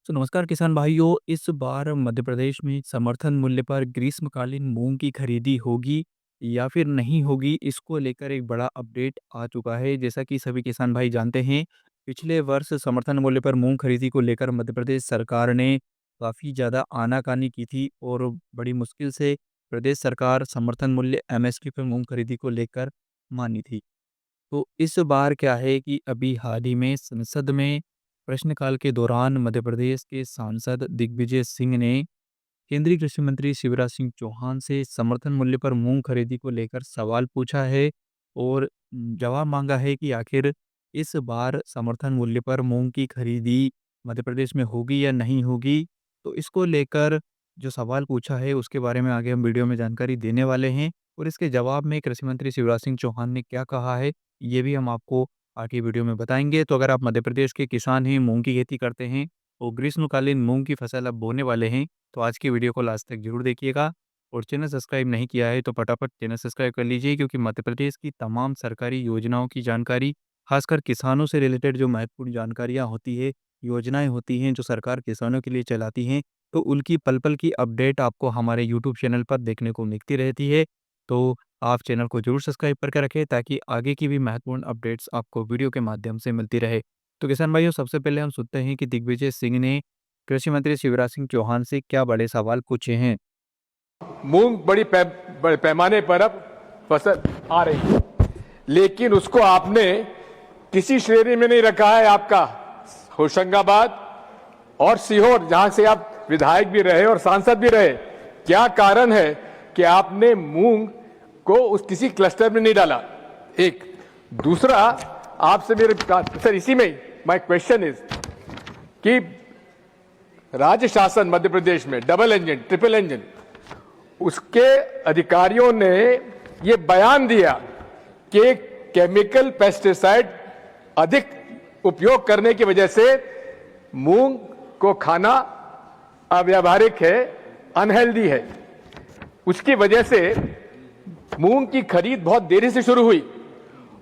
तो नमस्कार किसान भाइयों, इस बार मध्य प्रदेश में समर्थन मूल्य पर ग्रीष्मकालीन मूंग की खरीदी होगी या फिर नहीं होगी, इसको लेकर एक बड़ा अपडेट आ चुका है। जैसा कि सभी किसान भाई जानते हैं, पिछले वर्ष समर्थन मूल्य पर मूंग खरीदी को लेकर मध्य प्रदेश सरकार ने काफ़ी ज़्यादा आनाकानी की थी और बड़ी मुश्किल से प्रदेश सरकार समर्थन मूल्य एमएसपी पर मूंग खरीदी को लेकर मानी थी। तो इस बार क्या है कि अभी हाल ही में संसद में प्रश्नकाल के दौरान मध्य प्रदेश के सांसद दिग्विजय सिंह ने केंद्रीय कृषि मंत्री शिवराज सिंह चौहान से समर्थन मूल्य पर मूंग खरीदी को लेकर सवाल पूछा है और जवाब मांगा है कि आखिर इस बार समर्थन मूल्य पर मूंग की खरीदी मध्य प्रदेश में होगी या नहीं होगी। तो इसको लेकर जो सवाल पूछा है उसके बारे में आगे हम वीडियो में जानकारी देने वाले हैं और इसके जवाब में कृषि मंत्री शिवराज सिंह चौहान ने क्या कहा है ये भी हम आपको आगे वीडियो में बताएंगे। तो अगर आप मध्य प्रदेश के किसान हैं, मूंग की खेती करते हैं और ग्रीष्मकालीन मूंग की फसल अब बोने वाले हैं, तो आज की वीडियो को लास्ट तक जरूर देखिएगा और चैनल सब्सक्राइब नहीं किया है तो फटाफट चैनल सब्सक्राइब कर लीजिए, क्योंकि मध्य प्रदेश की तमाम सरकारी योजनाओं की जानकारी, खासकर किसानों से रिलेटेड जो महत्वपूर्ण जानकारियां होती है, योजनाएं होती हैं जो सरकार किसानों के लिए चलाती हैं, तो उनकी पल पल की अपडेट आपको हमारे यूट्यूब चैनल पर देखने को मिलती रहती है। तो आप चैनल को जरूर सब्सक्राइब करके रखें ताकि आगे की भी महत्वपूर्ण अपडेट्स आपको वीडियो के माध्यम से मिलती रहे। तो किसान भाइयों, सबसे पहले हम सुनते हैं कि दिग्विजय सिंह ने कृषि मंत्री शिवराज सिंह चौहान से क्या बड़े सवाल पूछे हैं। मूंग बड़े पैमाने पर अब फसल आ रही है, लेकिन उसको आपने किसी श्रेणी में नहीं रखा है। आपका होशंगाबाद और सीहोर, जहां से आप विधायक भी रहे और सांसद भी रहे, क्या कारण है कि आपने मूंग को उस किसी क्लस्टर में नहीं डाला? एक दूसरा, आपसे मेरे सर इसी में माय क्वेश्चन इज कि राज्य शासन मध्य प्रदेश में डबल इंजन, ट्रिपल इंजन, उसके अधिकारियों ने यह बयान दिया कि केमिकल पेस्टिसाइड अधिक उपयोग करने की वजह से मूंग को खाना अव्यावहारिक है, अनहेल्दी है। उसकी वजह से मूंग की खरीद बहुत देरी से शुरू हुई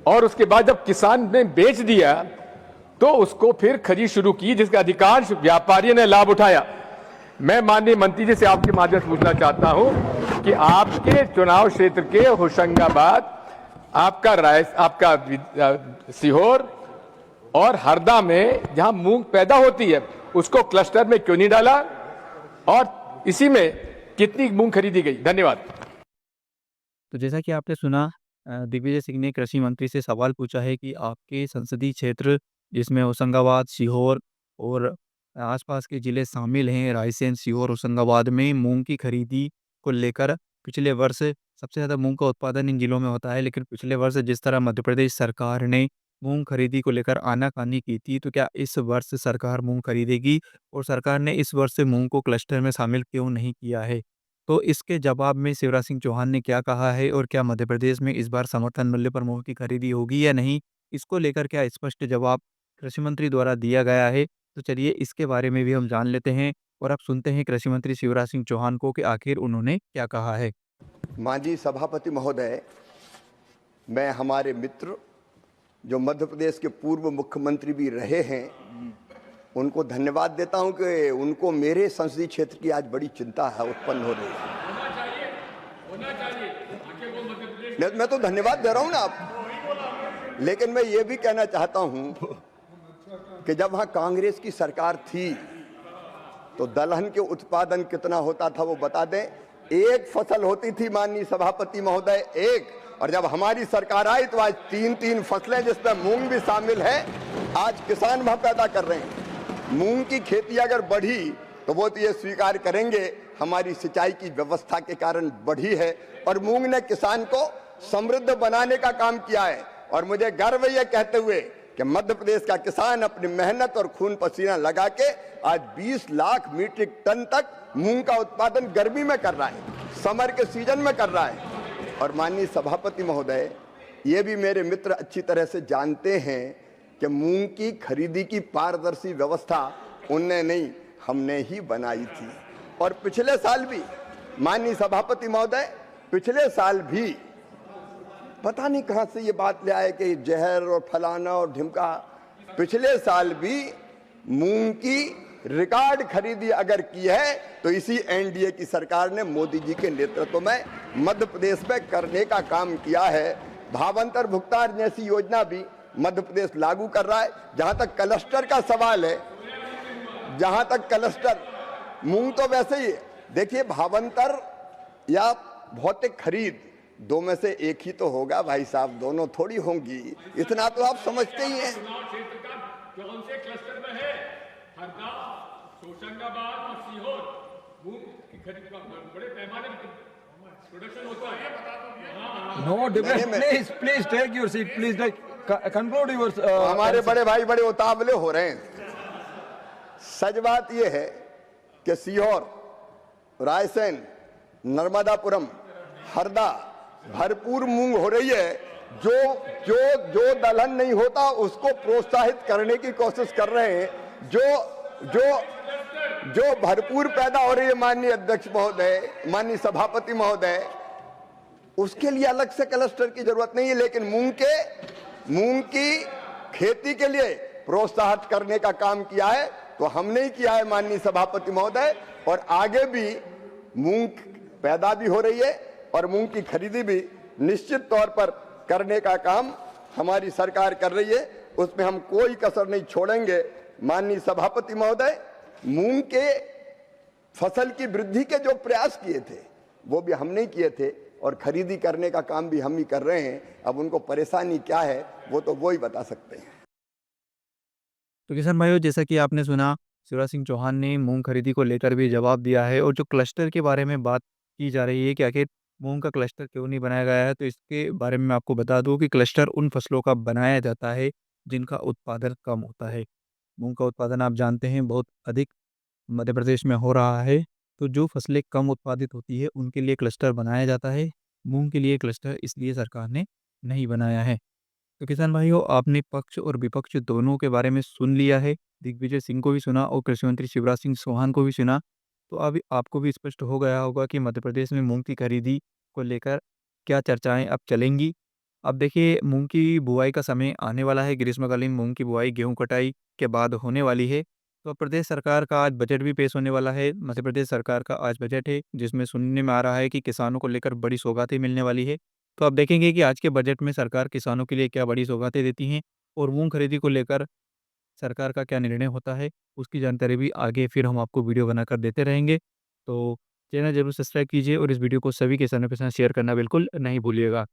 और उसके बाद जब किसान ने बेच दिया तो उसको फिर खरीद शुरू की, जिसका अधिकांश व्यापारियों ने लाभ उठाया। मैं माननीय मंत्री जी से आपके माध्यम से पूछना चाहता हूं कि आपके चुनाव क्षेत्र के होशंगाबाद, आपका सीहोर और हरदा में जहां मूंग पैदा होती है, उसको क्लस्टर में क्यों नहीं डाला और इसी में कितनी मूंग खरीदी गई? धन्यवाद। तो जैसा कि आपने सुना, दिग्विजय सिंह ने कृषि मंत्री से सवाल पूछा है कि आपके संसदीय क्षेत्र जिसमें होशंगाबाद, सीहोर और आसपास के ज़िले शामिल हैं, रायसेन, सीहोर, होशंगाबाद में मूंग की खरीदी को लेकर पिछले वर्ष सबसे ज़्यादा मूंग का उत्पादन इन ज़िलों में होता है। लेकिन पिछले वर्ष जिस तरह मध्य प्रदेश सरकार ने मूंग खरीदी को लेकर आनाकानी की थी, तो क्या इस वर्ष सरकार मूंग खरीदेगी और सरकार ने इस वर्ष मूंग को क्लस्टर में शामिल क्यों नहीं किया है? तो इसके जवाब में शिवराज सिंह चौहान ने क्या कहा है और क्या मध्य प्रदेश में इस बार समर्थन मूल्य पर मूंग की खरीदी होगी या नहीं, इसको लेकर क्या स्पष्ट जवाब कृषि मंत्री द्वारा दिया गया है। तो चलिए इसके बारे में भी हम जान लेते हैं और अब सुनते हैं कृषि मंत्री शिवराज सिंह चौहान को कि आखिर उन्होंने क्या कहा है। माननीय सभापति महोदय, मैं हमारे मित्र जो मध्य प्रदेश के पूर्व मुख्यमंत्री भी रहे हैं, उनको धन्यवाद देता हूं कि उनको मेरे संसदीय क्षेत्र की आज बड़ी चिंता है, उत्पन्न हो रही है। मैं तो धन्यवाद दे रहा हूं ना आप, लेकिन मैं ये भी कहना चाहता हूं कि जब वहां कांग्रेस की सरकार थी तो दलहन के उत्पादन कितना होता था वो बता दें। एक फसल होती थी माननीय सभापति महोदय, एक, और जब हमारी सरकार आई तो आज 3-3 फसलें, जिसमें मूंग भी शामिल है। आज किसान वहां पैदा कर रहे हैं। मूंग की खेती अगर बढ़ी तो वो तो ये स्वीकार करेंगे हमारी सिंचाई की व्यवस्था के कारण बढ़ी है और मूंग ने किसान को समृद्ध बनाने का काम किया है। और मुझे गर्व है ये कहते हुए कि मध्य प्रदेश का किसान अपनी मेहनत और खून पसीना लगा के आज 20 लाख मीट्रिक टन तक मूंग का उत्पादन गर्मी में कर रहा है, समर के सीजन में कर रहा है। और माननीय सभापति महोदय, ये भी मेरे मित्र अच्छी तरह से जानते हैं कि मूंग की खरीदी की पारदर्शी व्यवस्था उनने नहीं, हमने ही बनाई थी। और पिछले साल भी माननीय सभापति महोदय, पिछले साल भी पता नहीं कहां से ये बात ले आए कि जहर और फलाना और ढिमका, पिछले साल भी मूंग की रिकॉर्ड खरीदी अगर की है तो इसी एनडीए की सरकार ने मोदी जी के नेतृत्व में मध्य प्रदेश में करने का काम किया है। भावांतर भुगतान जैसी योजना भी मध्य प्रदेश लागू कर रहा है। जहां तक क्लस्टर का सवाल है, जहां तक क्लस्टर, मूंग तो वैसे ही देखिए, भावांतर या भौतिक खरीद दो में से एक ही तो होगा भाई साहब, दोनों थोड़ी होंगी, इतना तो आप समझते ही हैं। कौन से क्लस्टर में है? हरदा, होशंगाबाद और सीहोर मूंग की खरीद बड़े पैमाने पर प्रोडक्शन होता है। No debate. Please take your seat. Please conclude your. हमारे बड़े भाई बड़े उतावले हो रहे हैं। सच बात यह है कि सीहोर, रायसेन, नर्मदापुरम, हरदा भरपूर मूंग हो रही है। जो जो जो दलहन नहीं होता उसको प्रोत्साहित करने की कोशिश कर रहे हैं। जो जो जो भरपूर पैदा हो रही है माननीय अध्यक्ष महोदय, माननीय सभापति महोदय, उसके लिए अलग से क्लस्टर की जरूरत नहीं है। लेकिन मूंग की खेती के लिए प्रोत्साहित करने का काम किया है तो हमने ही किया है माननीय सभापति महोदय। और आगे भी मूंग पैदा भी हो रही है और मूंग की खरीदी भी निश्चित तौर पर करने का काम हमारी सरकार कर रही है। उसमें हम कोई कसर नहीं छोड़ेंगे। माननीय सभापति महोदय, मूंग के फसल की वृद्धि के जो प्रयास किए थे वो भी हमने किए थे और खरीदी करने का काम भी हम ही कर रहे हैं। अब उनको परेशानी क्या है वो तो वो ही बता सकते हैं। तो किसान भाइयों, जैसा कि आपने सुना, शिवराज सिंह चौहान ने मूंग खरीदी को लेकर भी जवाब दिया है। और जो क्लस्टर के बारे में बात की जा रही है कि आखिर मूंग का क्लस्टर क्यों नहीं बनाया गया है, तो इसके बारे में मैं आपको बता दूं कि क्लस्टर उन फसलों का बनाया जाता है जिनका उत्पादन कम होता है। मूंग का उत्पादन आप जानते हैं बहुत अधिक मध्य प्रदेश में हो रहा है। तो जो फसलें कम उत्पादित होती है उनके लिए क्लस्टर बनाया जाता है। मूंग के लिए क्लस्टर इसलिए सरकार ने नहीं बनाया है। तो किसान भाइयों, आपने पक्ष और विपक्ष दोनों के बारे में सुन लिया है। दिग्विजय सिंह को भी सुना और कृषि मंत्री शिवराज सिंह चौहान को भी सुना। तो अब आपको भी स्पष्ट हो गया होगा कि मध्य प्रदेश में मूंग की खरीदी को लेकर क्या चर्चाएं अब चलेंगी। अब देखिए, मूंग की बुआई का समय आने वाला है। ग्रीष्मकालीन मूंग की बुआई गेहूं कटाई के बाद होने वाली है। तो प्रदेश सरकार का आज बजट भी पेश होने वाला है। मध्य प्रदेश सरकार का आज बजट है जिसमें सुनने में आ रहा है कि किसानों को लेकर बड़ी सौगातें मिलने वाली है। तो आप देखेंगे कि आज के बजट में सरकार किसानों के लिए क्या बड़ी सौगातें देती हैं और मूंग खरीदी को लेकर सरकार का क्या निर्णय होता है, उसकी जानकारी भी आगे फिर हम आपको वीडियो बनाकर देते रहेंगे। तो चैनल ज़रूर सब्सक्राइब कीजिए और इस वीडियो को सभी किसानों के साथ शेयर करना बिल्कुल नहीं भूलिएगा।